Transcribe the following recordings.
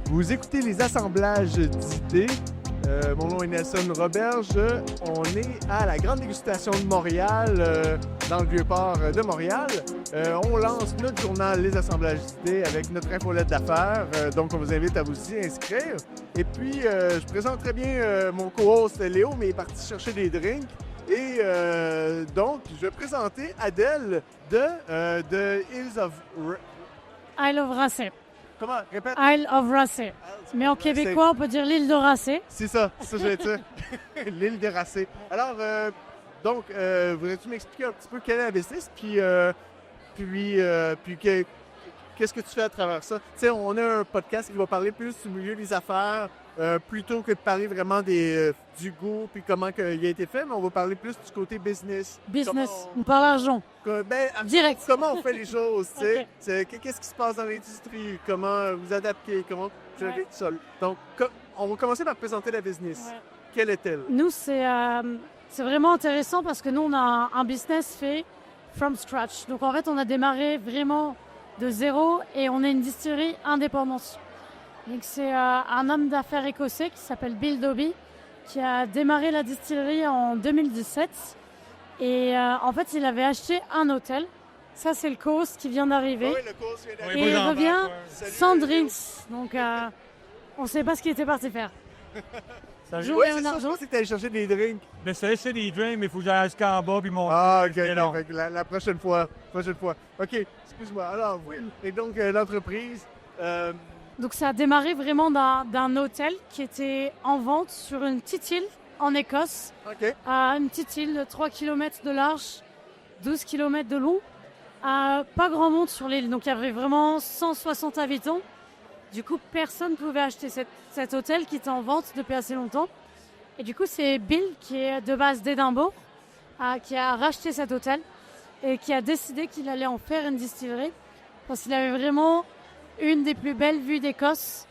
Vous écoutez les assemblages d'idées. Mon nom est Nelson Roberge. On est à la Grande Dégustation de Montréal, dans le Vieux-Port de Montréal. On lance notre journal Les assemblages d'idées avec notre infolette d'affaires. Donc, on vous invite à vous y inscrire. Et puis, je présente très bien mon co-host Léo, mais il est parti chercher des drinks. Et donc, je vais présenter Adèle de Hills of... Isle of Racé. Comment? Répète. Isle of Racé. Mais en québécois, on peut dire l'île de Racé. C'est ça j'allais dire. L'île de Racé. Alors, donc, voudrais-tu m'expliquer un petit peu quel est la business, puis qu'est-ce que tu fais à travers ça? Tu sais, on a un podcast qui va parler plus du milieu des affaires, plutôt que de parler vraiment du goût, puis comment il a été fait, mais on va parler plus du côté business. Business, on parle argent. Direct. Comment on fait les choses, tu sais? Okay. Qu'est-ce qui se passe dans l'industrie? Comment vous adaptez? Comment vous gérez tout ça? Donc, on va commencer par présenter la business. Ouais. Quelle est-elle? Nous, c'est vraiment intéressant parce que nous, on a un business fait from scratch. Donc, en fait, on a démarré vraiment de zéro et on est une distillerie indépendante. Donc, c'est un homme d'affaires écossais qui s'appelle Bill Dobbie qui a démarré la distillerie en 2017. Et en fait, il avait acheté un hôtel. Ça, c'est le coast qui vient d'arriver. Oui, le coast vient d'arriver. Et il revient sans drinks. Donc, on ne sait pas ce qu'il était parti faire. Oui, c'est ça, je pense que tu allé chercher des drinks. Mais c'est des drinks, mais il faut que j'aille jusqu'en bas puis monter. Ah, OK. La prochaine fois. OK, excuse-moi. Alors, oui. Et donc, l'entreprise... Donc, ça a démarré vraiment d'un hôtel qui était en vente sur une petite île en Écosse. OK. Une petite île de 3 km de large, 12 km de long. Pas grand monde sur l'île. Donc, il y avait vraiment 160 habitants. Du coup, personne ne pouvait acheter cet hôtel qui était en vente depuis assez longtemps. Et du coup, c'est Bill, qui est de base d'Édimbourg, qui a racheté cet hôtel et qui a décidé qu'il allait en faire une distillerie parce qu'il avait vraiment une des plus belles vues d'Écosse.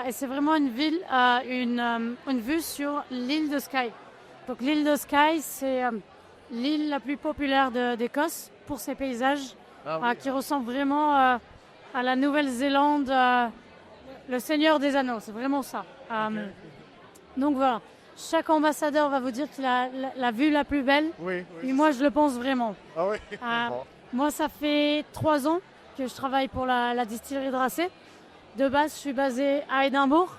Et c'est vraiment une ville, une vue sur l'île de Skye. Donc l'île de Skye, c'est l'île la plus populaire d'Écosse pour ses paysages, qui ressemble vraiment à la Nouvelle-Zélande, le Seigneur des Anneaux, c'est vraiment ça. Donc voilà, chaque ambassadeur va vous dire qu'il a la vue la plus belle. Oui, et moi, je le pense vraiment. Ah oui? Moi, ça fait 3 ans que je travaille pour la distillerie de Racé. De base, je suis basée à Édimbourg.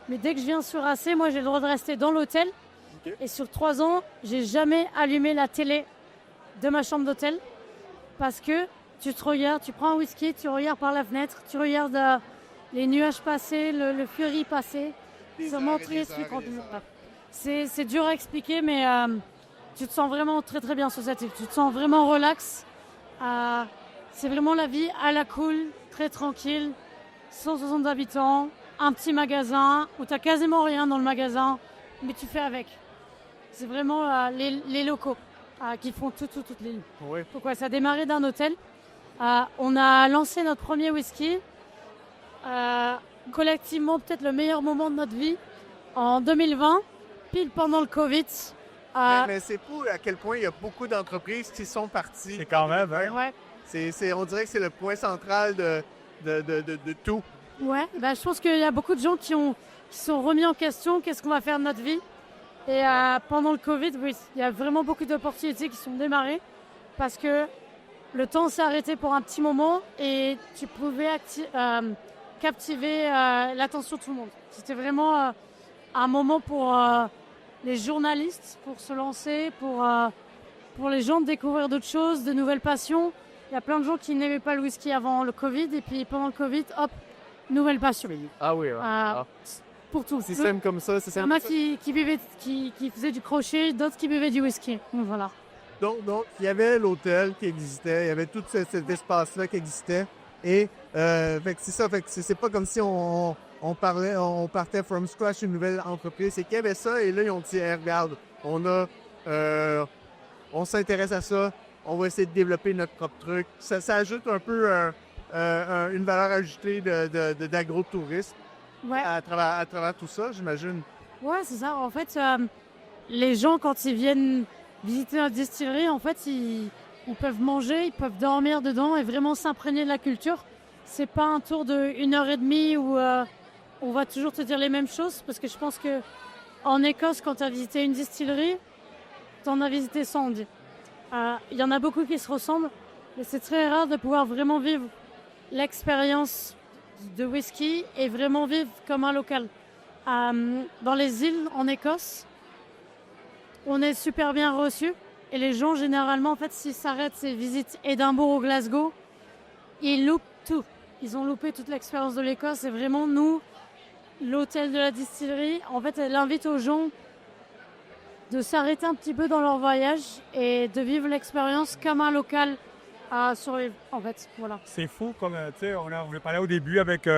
Mais dès que je viens sur Racé, moi, j'ai le droit de rester dans l'hôtel. Okay. Et sur 3 ans, j'ai jamais allumé la télé de ma chambre d'hôtel. Parce que tu te regardes, tu prends un whisky, tu regardes par la fenêtre, tu regardes les nuages passer, le fury passer. C'est vraiment triste. C'est dur à expliquer, mais tu te sens vraiment très très bien sur cette île. Tu te sens vraiment relax. C'est vraiment la vie à la cool, très tranquille. 160 habitants, un petit magasin où tu n'as quasiment rien dans le magasin, mais tu fais avec. C'est vraiment les locaux qui font toute l'île. Oui. Pourquoi ça a démarré d'un hôtel. On a lancé notre premier whisky. Collectivement, peut-être le meilleur moment de notre vie, en 2020, pile pendant le Covid. Mais c'est fou à quel point il y a beaucoup d'entreprises qui sont parties. C'est quand même, hein? Ouais. On dirait que c'est le point central de tout. Ouais, je pense qu'il y a beaucoup de gens qui sont remis en question, qu'est-ce qu'on va faire de notre vie. Et pendant le Covid, oui, il y a vraiment beaucoup d'opportunités qui sont démarrées parce que le temps s'est arrêté pour un petit moment et tu pouvais captiver l'attention de tout le monde. C'était vraiment un moment pour les journalistes, pour se lancer, pour les gens de découvrir d'autres choses, de nouvelles passions. Il y a plein de gens qui n'aimaient pas le whisky avant le Covid et puis pendant le Covid, hop, nouvelle passion. Ah oui, pour tout. Système comme ça, c'est simple. Il y en a qui faisaient du crochet, d'autres qui buvaient du whisky. Donc voilà. Donc, il y avait l'hôtel qui existait, il y avait tout cet espace-là qui existait. Et fait que c'est ça, fait que c'est pas comme si on partait from scratch une nouvelle entreprise. C'est qu'il y avait ça et là, ils ont dit, hey, regarde, on s'intéresse à ça. On va essayer de développer notre propre truc. Ça ajoute un peu une valeur ajoutée d'agro-tourisme à travers tout ça, j'imagine. Ouais, c'est ça. En fait, les gens, quand ils viennent visiter notre distillerie, en fait, ils peuvent manger, ils peuvent dormir dedans et vraiment s'imprégner de la culture. C'est pas un tour de 1h30 on va toujours te dire les mêmes choses parce que je pense que en Écosse, quand tu as visité une distillerie, tu en as visité 100, on dit. Il y en a beaucoup qui se ressemblent, mais c'est très rare de pouvoir vraiment vivre l'expérience de whisky et vraiment vivre comme un local. Dans les îles en Écosse, on est super bien reçus et les gens généralement, en fait, s'ils s'arrêtent et visitent Édimbourg ou Glasgow, ils loupent tout. Ils ont loupé toute l'expérience de l'Écosse et vraiment nous, l'hôtel de la distillerie, en fait, elle invite aux gens de s'arrêter un petit peu dans leur voyage et de vivre l'expérience comme un local à survivre, en fait, voilà. C'est fou, comme, tu sais, on a parlé au début avec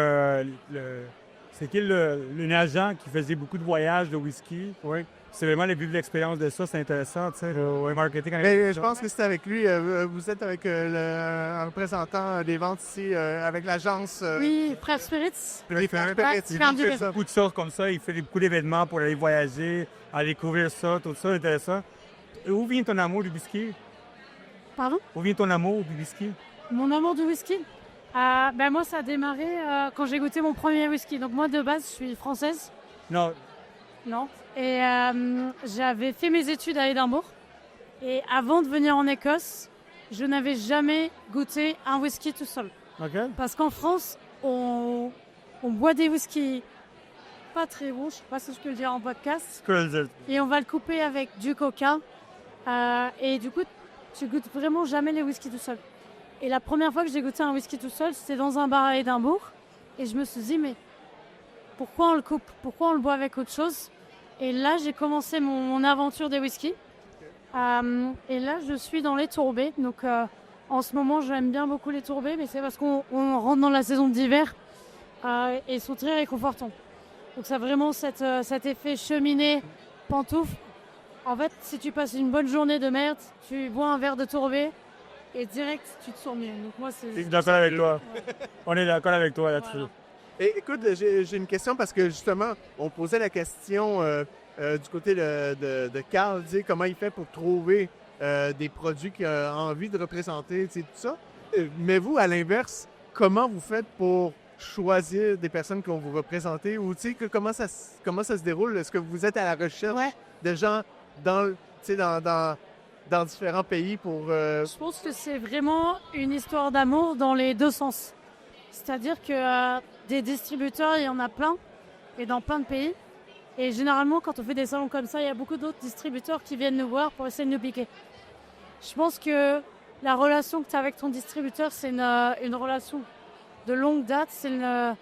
c'est qui l'agent qui faisait beaucoup de voyages de whisky. Oui. C'est vraiment le vivre l'expérience de ça, c'est intéressant, tu sais, le marketing. Mais je pense que c'est avec lui. Vous êtes avec un représentant des ventes ici, avec l'agence. Oui, Frère Spirits. Oui, Frère Ouais, Spirits. c'est un Il fait beaucoup de choses comme ça, il fait beaucoup d'événements pour aller voyager, aller découvrir ça, tout ça, intéressant. Et où vient ton amour du whisky? Pardon? Où vient ton amour du whisky? Mon amour du whisky? Moi, ça a démarré quand j'ai goûté mon premier whisky. Donc moi, de base, je suis française. Non, Non. Et j'avais fait mes études à Édimbourg. Et avant de venir en Écosse, je n'avais jamais goûté un whisky tout seul. OK. Parce qu'en France, on boit des whiskies pas très bons, je sais pas si je peux le dire en podcast. Et on va le couper avec du coca. Et du coup, tu goûtes vraiment jamais les whiskies tout seul. Et la première fois que j'ai goûté un whisky tout seul, c'était dans un bar à Édimbourg. Et je me suis dit, mais pourquoi on le coupe? Pourquoi on le boit avec autre chose? Et là, j'ai commencé mon aventure des whiskies. Et là, je suis dans les tourbés. Donc, en ce moment, j'aime bien beaucoup les tourbés, mais c'est parce qu'on rentre dans la saison d'hiver et ils sont très réconfortants. Donc, ça a vraiment cet effet cheminée, pantoufle. En fait, si tu passes une bonne journée de merde, tu bois un verre de tourbé et direct, tu te sens mieux. Donc, moi, je suis d'accord avec toi. On est d'accord avec toi là-dessus. Voilà. Et écoute, j'ai une question parce que justement, on posait la question du côté de Carl, dire comment il fait pour trouver des produits qu'il a envie de représenter, tu sais, tout ça. Mais vous, à l'inverse, comment vous faites pour choisir des personnes qui vont vous représenter ou tu sais, comment ça se déroule? Est-ce que vous êtes à la recherche de gens dans différents pays pour... Je pense que c'est vraiment une histoire d'amour dans les deux sens. C'est-à-dire que des distributeurs, il y en a plein, et dans plein de pays. Et généralement, quand on fait des salons comme ça, il y a beaucoup d'autres distributeurs qui viennent nous voir pour essayer de nous piquer. Je pense que la relation que tu as avec ton distributeur, c'est une relation de longue date. C'est une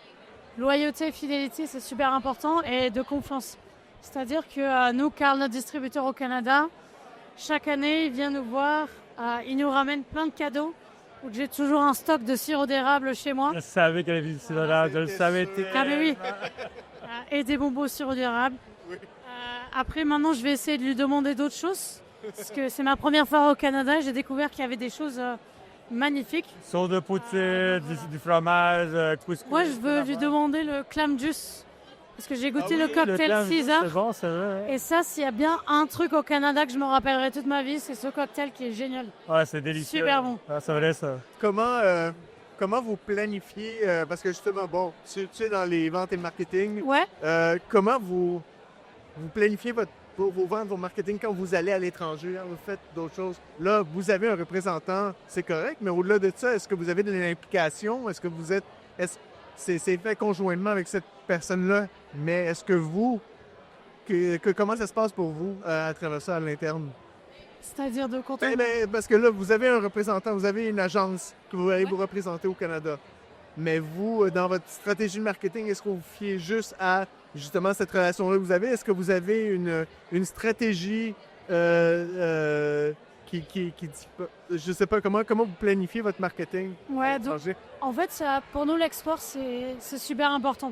loyauté et fidélité, c'est super important, et de confiance. C'est-à-dire que nous, Carl, notre distributeur au Canada, chaque année, il vient nous voir, il nous ramène plein de cadeaux. Donc j'ai toujours un stock de sirop d'érable chez moi. Je savais qu'elle avait du sirop d'érable, je le savais. Ah mais oui. Et des bonbons au sirop d'érable. Oui. Après, maintenant, je vais essayer de lui demander d'autres choses. Parce que c'est ma première fois au Canada et j'ai découvert qu'il y avait des choses magnifiques. Sauce de poutine, du fromage, couscous. Moi, je veux lui demander le clam juice. Parce que j'ai goûté le cocktail Caesar. C'est bon, c'est vrai. Et ça, s'il y a bien un truc au Canada que je me rappellerai toute ma vie, c'est ce cocktail qui est génial. Ouais, c'est délicieux. Super bon. Ah, c'est vrai, ça. Comment vous planifiez, parce que justement, bon, tu es dans les ventes et le marketing, Ouais. comment vous planifiez vos ventes, vos marketing quand vous allez à l'étranger, hein, vous faites d'autres choses? Là, vous avez un représentant, c'est correct, mais au-delà de ça, est-ce que vous avez de l'implication? Est-ce que vous êtes... C'est fait conjointement avec cette personne-là, mais est-ce que vous... comment ça se passe pour vous à travers ça à l'interne? C'est-à-dire de contenu. Parce que là, vous avez un représentant, vous avez une agence que vous allez vous représenter au Canada. Mais vous, dans votre stratégie de marketing, est-ce que vous vous fiez juste à justement cette relation-là que vous avez? Est-ce que vous avez une stratégie qui dit pas... Je sais pas, comment vous planifiez votre marketing? Ouais, donc, en fait, pour nous, l'export, c'est super important.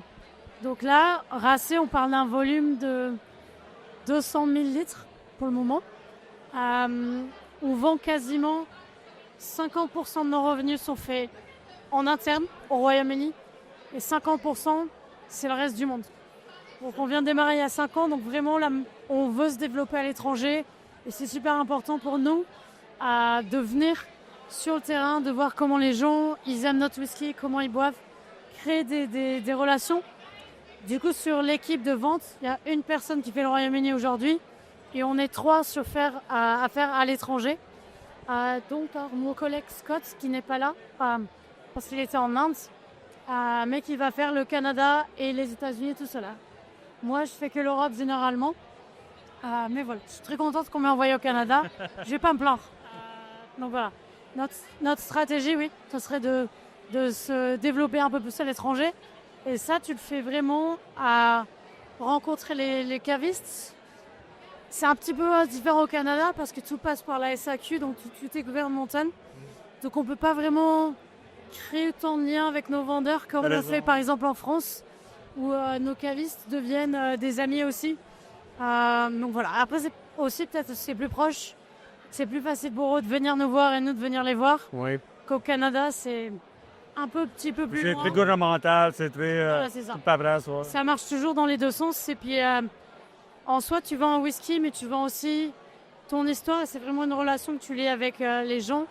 Donc là, Racé, on parle d'un volume de 200 000 litres pour le moment. On vend quasiment 50% de nos revenus sont faits en interne au Royaume-Uni et 50% c'est le reste du monde. Donc on vient de démarrer il y a 5 ans, donc vraiment là, on veut se développer à l'étranger et c'est super important pour nous de venir sur le terrain, de voir comment les gens ils aiment notre whisky, comment ils boivent, créer des relations. Du coup, sur l'équipe de vente, il y a une personne qui fait le Royaume-Uni aujourd'hui et on est 3 à faire à l'étranger. Donc, mon collègue Scott, qui n'est pas là, parce qu'il était en Inde, mais qui va faire le Canada et les États-Unis tout cela. Moi, je fais que l'Europe généralement. Mais voilà, je suis très contente qu'on m'ait envoyé au Canada. Je vais pas me plaindre. Donc voilà, notre stratégie, oui, ce serait de se développer un peu plus à l'étranger. Et ça, tu le fais vraiment à rencontrer les cavistes. C'est un petit peu différent au Canada parce que tout passe par la SAQ, donc tout est gouvernemental. Donc on ne peut pas vraiment créer autant de liens avec nos vendeurs comme on le fait par exemple en France, où nos cavistes deviennent des amis aussi. Donc voilà, après c'est aussi peut-être c'est plus proche, c'est plus facile pour eux de venir nous voir et nous de venir les voir. Oui. Qu'au Canada, c'est petit peu plus C'est loin. très gouvernemental, c'est très Voilà, c'est ça. paperasse, ouais. Ça marche toujours dans les deux sens. Et puis, en soi, tu vends un whisky, mais tu vends aussi ton histoire. Et c'est vraiment une relation que tu lies avec les gens.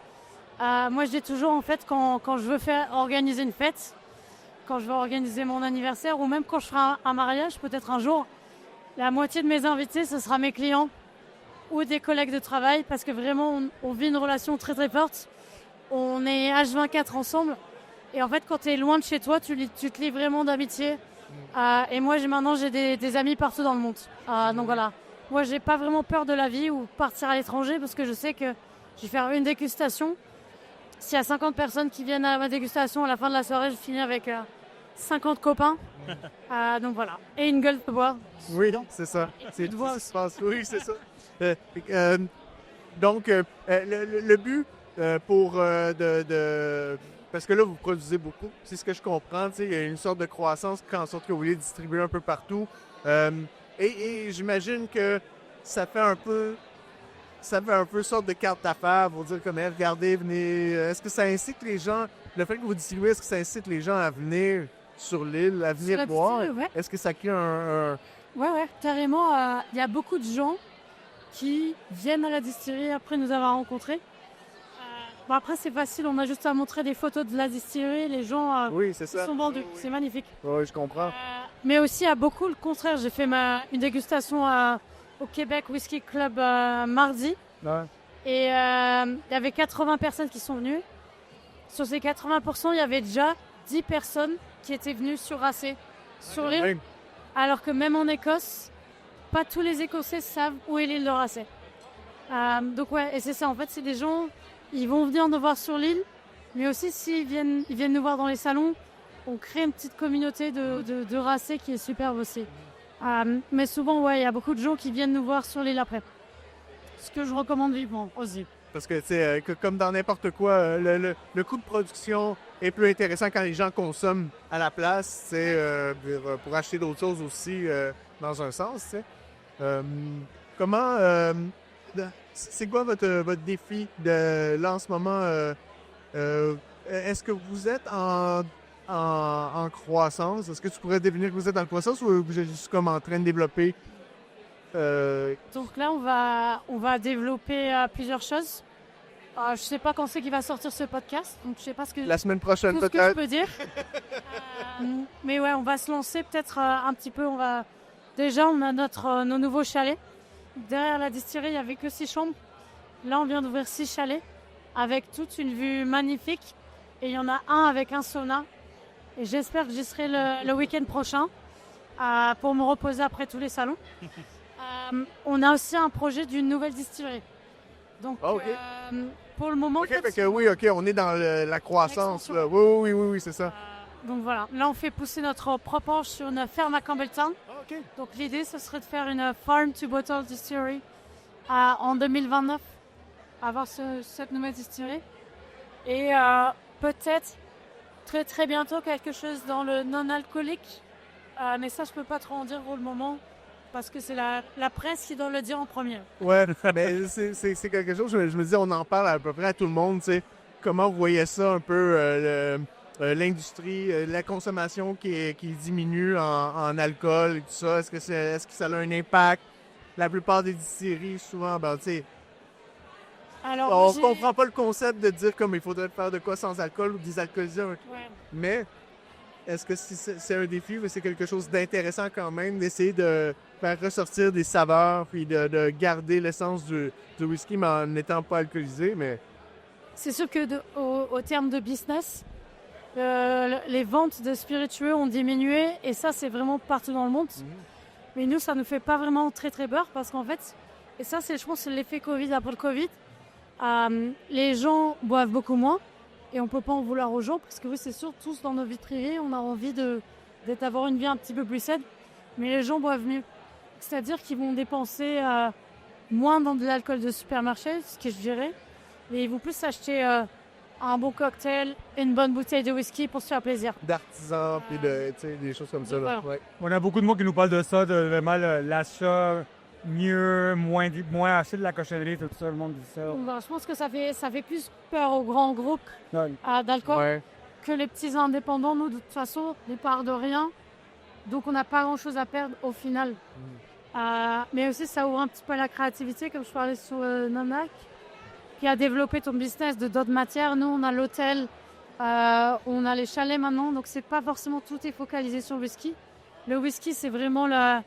Moi, je dis toujours, en fait, quand je veux organiser une fête, quand je veux organiser mon anniversaire, ou même quand je ferai un mariage, peut-être un jour, la moitié de mes invités, ce sera mes clients ou des collègues de travail, parce que vraiment, on vit une relation très, très forte. On est H24 ensemble. Et en fait, quand tu es loin de chez toi, tu te lies vraiment d'amitié. Et moi, maintenant, j'ai des amis partout dans le monde. Donc voilà. Moi, j'ai pas vraiment peur de la vie ou partir à l'étranger parce que je sais que je vais faire une dégustation. S'il y a 50 personnes qui viennent à ma dégustation, à la fin de la soirée, je finis avec 50 copains. Donc voilà. Et une gueule de bois. Oui, c'est ça. C'est tout ce qui se passe. Oui, c'est ça. Donc, le but parce que là, vous produisez beaucoup. C'est ce que je comprends. Il y a une sorte de croissance qui fait en sorte que vous voulez distribuer un peu partout. Et j'imagine que ça fait un peu sorte de carte d'affaires pour dire comme, regardez, venez. Est-ce que ça incite les gens, le fait que vous distribuez, est-ce que ça incite les gens à venir sur l'île, à venir boire? Ouais. Est-ce que ça crée un... Ouais, carrément. Il y a beaucoup de gens qui viennent à la distillerie après nous avoir rencontrés. Bon, après, c'est facile, on a juste à montrer des photos de la distillerie, les gens Oui, c'est ça. sont vendus, c'est magnifique. Oui, je comprends. Mais aussi, à beaucoup le contraire, j'ai fait une dégustation au Québec Whisky Club mardi. Ouais. Et il y avait 80 personnes qui sont venues. Sur ces 80%, il y avait déjà 10 personnes qui étaient venues sur Racé, sur l'île. Oui. Alors que même en Écosse, pas tous les Écossais savent où est l'île de Racé. Donc ouais, et c'est ça, en fait, c'est des gens... Ils vont venir nous voir sur l'île, mais aussi s'ils viennent nous voir dans les salons, on crée une petite communauté de Racé qui est superbe aussi. Mais souvent, ouais, il y a beaucoup de gens qui viennent nous voir sur l'île après. Ce que je recommande vivement aussi. Parce que, tu sais, comme dans n'importe quoi, le coût de production est plus intéressant quand les gens consomment à la place, pour acheter d'autres choses aussi, dans un sens, tu sais. C'est quoi votre défi là en ce moment? Est-ce que vous êtes en croissance? Est-ce que tu pourrais définir que vous êtes en croissance ou vous êtes juste comme en train de développer? Donc là, on va développer plusieurs choses. Je ne sais pas quand c'est qu'il va sortir ce podcast, donc je sais pas La semaine prochaine, tout ce que je peut-être. peux dire. Mais ouais, on va se lancer peut-être un petit peu. Déjà, on a nos nouveaux chalets. Derrière la distillerie, il n'y avait que 6 chambres. Là, on vient d'ouvrir 6 chalets avec toute une vue magnifique. Et il y en a un avec un sauna. Et j'espère que j'y serai le week-end prochain pour me reposer après tous les salons. On a aussi un projet d'une nouvelle distillerie. Donc, pour le moment... OK, OK, on est dans la croissance. Là. Oui, c'est ça. Donc voilà, là on fait pousser notre propre orge sur une ferme à Campbelltown. OK. Donc l'idée ce serait de faire une farm to bottle distillery en 2029, avoir cette nouvelle distillerie. Et peut-être très très bientôt quelque chose dans le non-alcoolique. Mais ça je peux pas trop en dire pour le moment parce que c'est la presse qui doit le dire en premier. Ouais, mais c'est quelque chose, je me dis, on en parle à peu près à tout le monde, tu sais. Comment vous voyez ça un peu, l'industrie, la consommation qui diminue en alcool et tout ça? Est-ce que ça a un impact? La plupart des distilleries, souvent, tu sais, on ne comprend pas le concept de dire comme il faudrait faire de quoi sans alcool ou désalcooliser. Ouais. Mais est-ce que c'est un défi ou c'est quelque chose d'intéressant quand même d'essayer de faire ressortir des saveurs puis de garder l'essence du whisky mais en n'étant pas alcoolisé, mais... C'est sûr que au terme de business, les ventes de spiritueux ont diminué et ça, c'est vraiment partout dans le monde. Mais nous, ça ne nous fait pas vraiment très très peur parce qu'en fait, et ça, je pense, c'est l'effet Covid après le Covid. Les gens boivent beaucoup moins et on ne peut pas en vouloir aux gens parce que oui, c'est sûr, tous dans nos vies privées, on a envie d'avoir une vie un petit peu plus saine, mais les gens boivent mieux. C'est-à-dire qu'ils vont dépenser moins dans de l'alcool de supermarché, ce que je dirais, mais ils vont plus acheter un bon cocktail, une bonne bouteille de whisky pour se faire plaisir. D'artisans puis des choses comme ça. Là. Voilà. Ouais. On a beaucoup de monde qui nous parle de ça, de vraiment l'achat mieux, moins acheter de la cochonnerie, tout ça, le monde dit ça. Donc, je pense que ça fait plus peur aux grands groupes Ouais. d'alcool Ouais. que les petits indépendants. Nous, de toute façon, on part de rien. Donc, on n'a pas grand-chose à perdre au final. Mais aussi, ça ouvre un petit peu la créativité, comme je parlais sur Namac, qui a développé ton business de d'autres matières. Nous, on a l'hôtel, on a les chalets maintenant. Donc, c'est pas forcément tout est focalisé sur le whisky. Le whisky, c'est vraiment la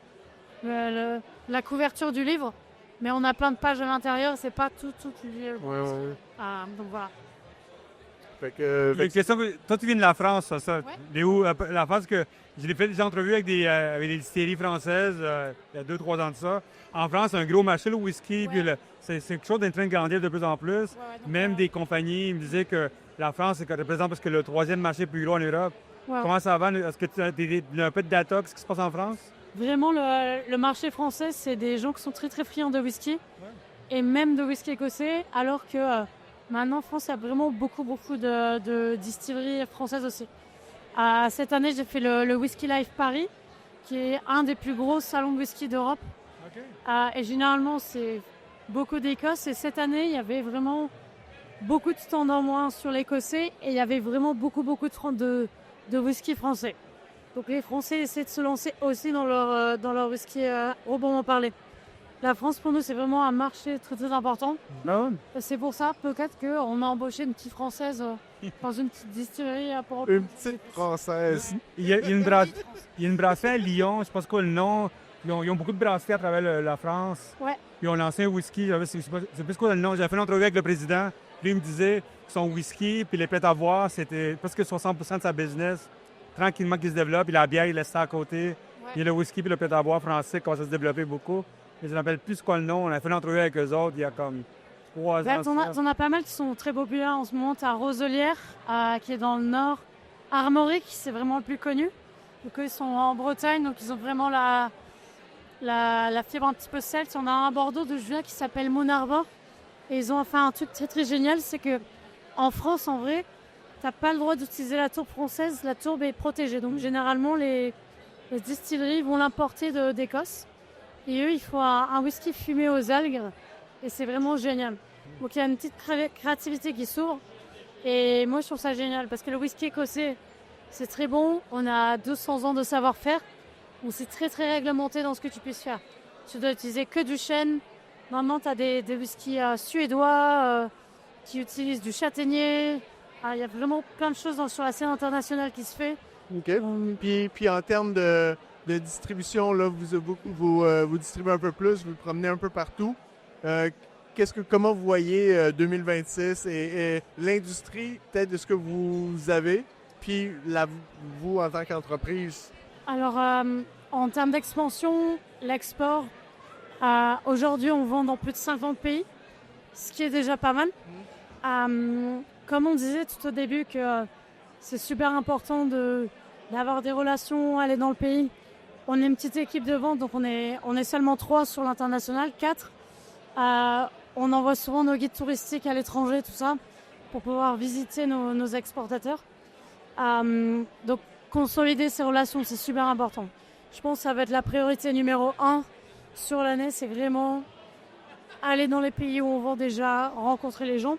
couverture du livre. Mais on a plein de pages à l'intérieur. C'est pas tout le livre. Ouais. Donc, voilà. Fait que, J'ai une question. Toi, tu viens de la France, ça. Ouais. Léo, la France, que j'ai fait des entrevues avec des distilleries françaises il y a 2-3 ans de ça. En France, c'est un gros marché, le whisky. Ouais. Puis c'est quelque chose en train de grandir de plus en plus. Donc, Même des compagnies me disaient que la France, c'est représente parce que le troisième marché plus gros en Europe. ouais. Comment ça va? Est-ce que tu as un peu de data, ce qui se passe en France? Vraiment, le marché français, c'est des gens qui sont très très friands de whisky et même de whisky écossais, alors que maintenant en France, il y a vraiment beaucoup de distilleries françaises aussi. Cette année, j'ai fait le Whisky Life Paris, qui est un des plus gros salons de whisky d'Europe. Et généralement, c'est beaucoup d'Écosse. Et cette année, il y avait vraiment beaucoup de stands en moins sur l'écossais et il y avait vraiment beaucoup de whisky français. Donc les Français essaient de se lancer aussi dans leur whisky au bon moment parler. La France, pour nous, c'est vraiment un marché très très important. Non? C'est pour ça, peut-être qu'on a embauché une petite Française dans une petite distillerie pour... une petite française. Il y a une brasserie à Lyon, je ne sais pas quoi le nom. Ils ont beaucoup de brasseries à travers la France. Ouais. Ils ont lancé un whisky, c'est plus quoi le nom. J'avais fait une entrevue avec le président. Lui, il me disait que son whisky puis les prêts à boire, c'était presque 60% de sa business. Tranquillement qui se développe. Puis la bière, il laisse ça à côté. Ouais. Il y a le whisky puis le prêt à boire français qui commence à se développer beaucoup. Mais je ne rappelle plus quoi le nom. On a fait une entrevue avec eux autres il y a comme 3 ans. T'en as pas mal qui sont très populaires en ce moment. T'as Roselière, qui est dans le nord. Armorique, c'est vraiment le plus connu. Donc eux, ils sont en Bretagne, donc ils ont vraiment la fibre un petit peu celte. On a un à Bordeaux de Julien qui s'appelle Moon Arbor. Et ils ont fait un truc très très génial, c'est que en France, en vrai, t'as pas le droit d'utiliser la tourbe française. La tourbe est protégée. Donc généralement, les distilleries vont l'importer d'Écosse. Et eux, il faut un whisky fumé aux algues. Et c'est vraiment génial. Donc il y a une petite créativité qui s'ouvre. Et moi, je trouve ça génial parce que le whisky écossais, c'est très bon. On a 200 ans de savoir-faire. Donc c'est très très réglementé dans ce que tu puisses faire. Tu dois utiliser que du chêne. Maintenant, tu as des whiskies suédois qui utilisent du châtaignier. Il y a vraiment plein de choses sur la scène internationale qui se fait. OK. Puis en termes de distribution, là, vous distribuez un peu plus, vous promenez un peu partout. Comment vous voyez 2026 et l'industrie, peut-être de ce que vous avez, puis vous en tant qu'entreprise? Alors, en termes d'expansion, l'export, aujourd'hui, on vend dans plus de 50 pays, ce qui est déjà pas mal. Comme on disait tout au début que c'est super important d'avoir des relations, aller dans le pays. On est une petite équipe de vente, donc on est seulement 3 sur l'international, 4. On envoie souvent nos guides touristiques à l'étranger, tout ça, pour pouvoir visiter nos exportateurs. Donc consolider ces relations, c'est super important. Je pense que ça va être la priorité numéro 1 sur l'année, c'est vraiment aller dans les pays où on vend déjà, rencontrer les gens.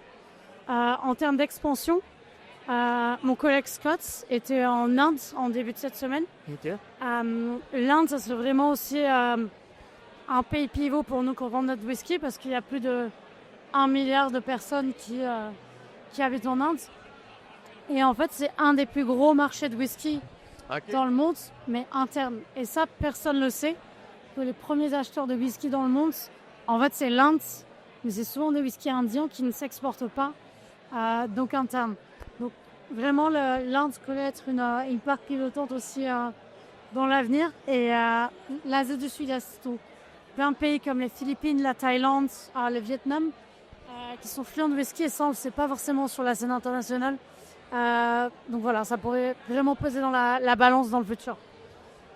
En termes d'expansion, mon collègue Scott était en Inde en début de cette semaine. OK. L'Inde, ça c'est vraiment aussi un pays pivot pour nous quand on vend notre whisky parce qu'il y a plus de 1 milliard de personnes qui habitent en Inde. Et en fait, c'est un des plus gros marchés de whisky OK. dans le monde, mais interne. Et ça, personne ne le sait. Que les premiers acheteurs de whisky dans le monde, en fait, c'est l'Inde, mais c'est souvent des whiskies indiens qui ne s'exportent pas, donc interne. Donc vraiment, l'Inde pourrait être une part pilotante aussi dans l'avenir. Et l'Asie du Sud-Est, donc, plein de pays comme les Philippines, la Thaïlande, le Vietnam, qui sont friands de whisky, et ça, on ne le sait pas forcément sur la scène internationale. Donc voilà, ça pourrait vraiment peser dans la balance dans le futur.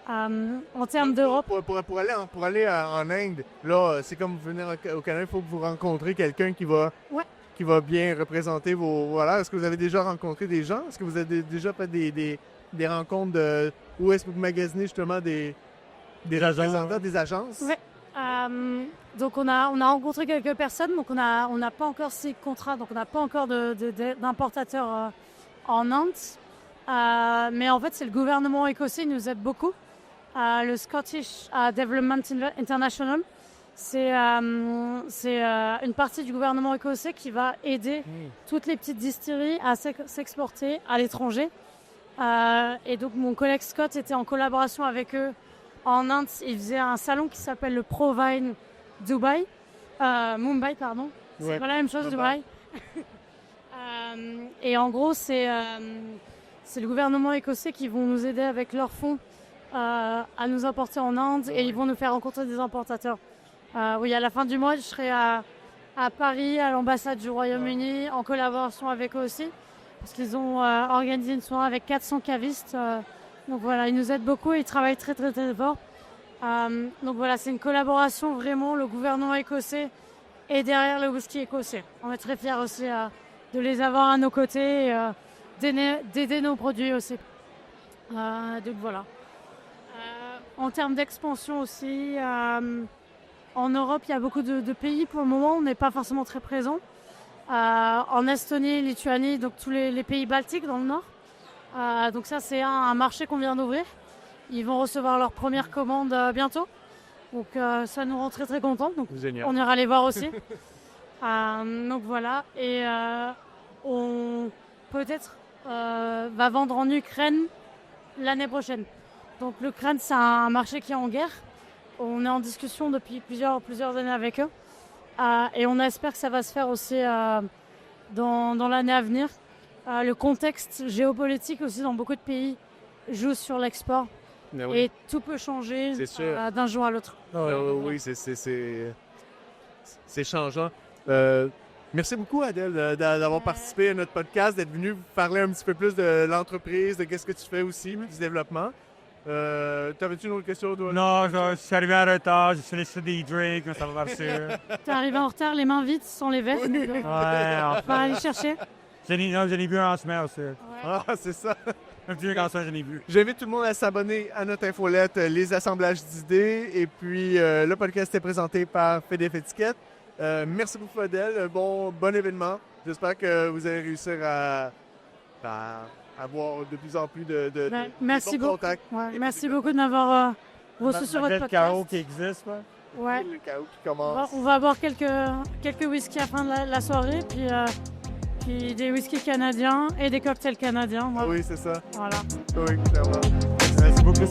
En termes d'Europe, Pour aller en Inde, là, c'est comme venir au Canada, il faut que vous rencontrez quelqu'un qui va bien représenter vos... Voilà. Est-ce que vous avez déjà rencontré des gens? Est-ce que vous avez déjà fait des rencontres de... Où est-ce que vous magasinez justement des représentants, des agences? ouais. Donc on a rencontré quelques personnes, donc on n'a pas encore ces contrats, donc on n'a pas encore d'importateurs en Inde. Mais en fait, c'est le gouvernement écossais qui nous aide beaucoup. Le Scottish Development International, c'est une partie du gouvernement écossais qui va aider toutes les petites distilleries à s'exporter à l'étranger. Et donc mon collègue Scott était en collaboration avec eux en Inde. Il faisait un salon qui s'appelle le ProWine Mumbai, pardon. Ouais. C'est pas la même chose, Dubaï. Et en gros, c'est le gouvernement écossais qui vont nous aider avec leurs fonds à nous importer en Inde, et ils vont nous faire rencontrer des importateurs. Oui, à la fin du mois, je serai à Paris, à l'ambassade du Royaume-Uni, en collaboration avec eux aussi, parce qu'ils ont organisé une soirée avec 400 cavistes. Donc voilà, ils nous aident beaucoup et ils travaillent très très très fort. Donc voilà, c'est une collaboration vraiment, le gouvernement écossais est derrière le whisky écossais. On est très fiers aussi de les avoir à nos côtés et d'aider nos produits aussi. Donc voilà. En termes d'expansion aussi, en Europe, il y a beaucoup de pays pour le moment, on n'est pas forcément très présent. En Estonie, Lituanie, donc tous les pays baltiques dans le nord. Donc ça, c'est un marché qu'on vient d'ouvrir. Ils vont recevoir leur première commande bientôt. Donc ça nous rend très très contents. Donc Génial. on ira les voir aussi. Donc voilà. Et on peut-être va vendre en Ukraine l'année prochaine. Donc l'Ukraine, c'est un marché qui est en guerre. On est en discussion depuis plusieurs années avec eux. Et on espère que ça va se faire aussi dans l'année à venir. Le contexte géopolitique aussi dans beaucoup de pays joue sur l'export. Oui. Et tout peut changer C'est sûr. d'un jour à l'autre. Oui, c'est changeant. Merci beaucoup, Adèle, d'avoir participé à notre podcast, d'être venue parler un petit peu plus de l'entreprise, de qu'est-ce que tu fais aussi, du développement. T'avais-tu une autre question? Toi? Non, je suis arrivé en retard, j'ai sollicité des drinks, mais ça va marcher. T'es arrivé en retard, les mains vides, sans les verres. Ouais, On va aller chercher. j'en ai bu un en semaine aussi. Ah, c'est ça. Un petit drink en semaine, j'en ai bu. J'invite tout le monde à s'abonner à notre infolette Les Assemblages d'idées. Et puis, le podcast est présenté par Fedef Étiquette. Merci beaucoup, Adèle. Bon événement. J'espère que vous allez réussir à avoir de plus en plus de Merci bons beaucoup. contacts. Ouais, merci beaucoup de m'avoir reçu sur votre Le chaos podcast. qui existe, ouais. Ouais. Le chaos qui commence. On va boire quelques whiskies à la fin de la soirée, puis des whiskies canadiens et des cocktails canadiens. Ah oui, c'est ça. Voilà. Oui, clairement. Merci beaucoup.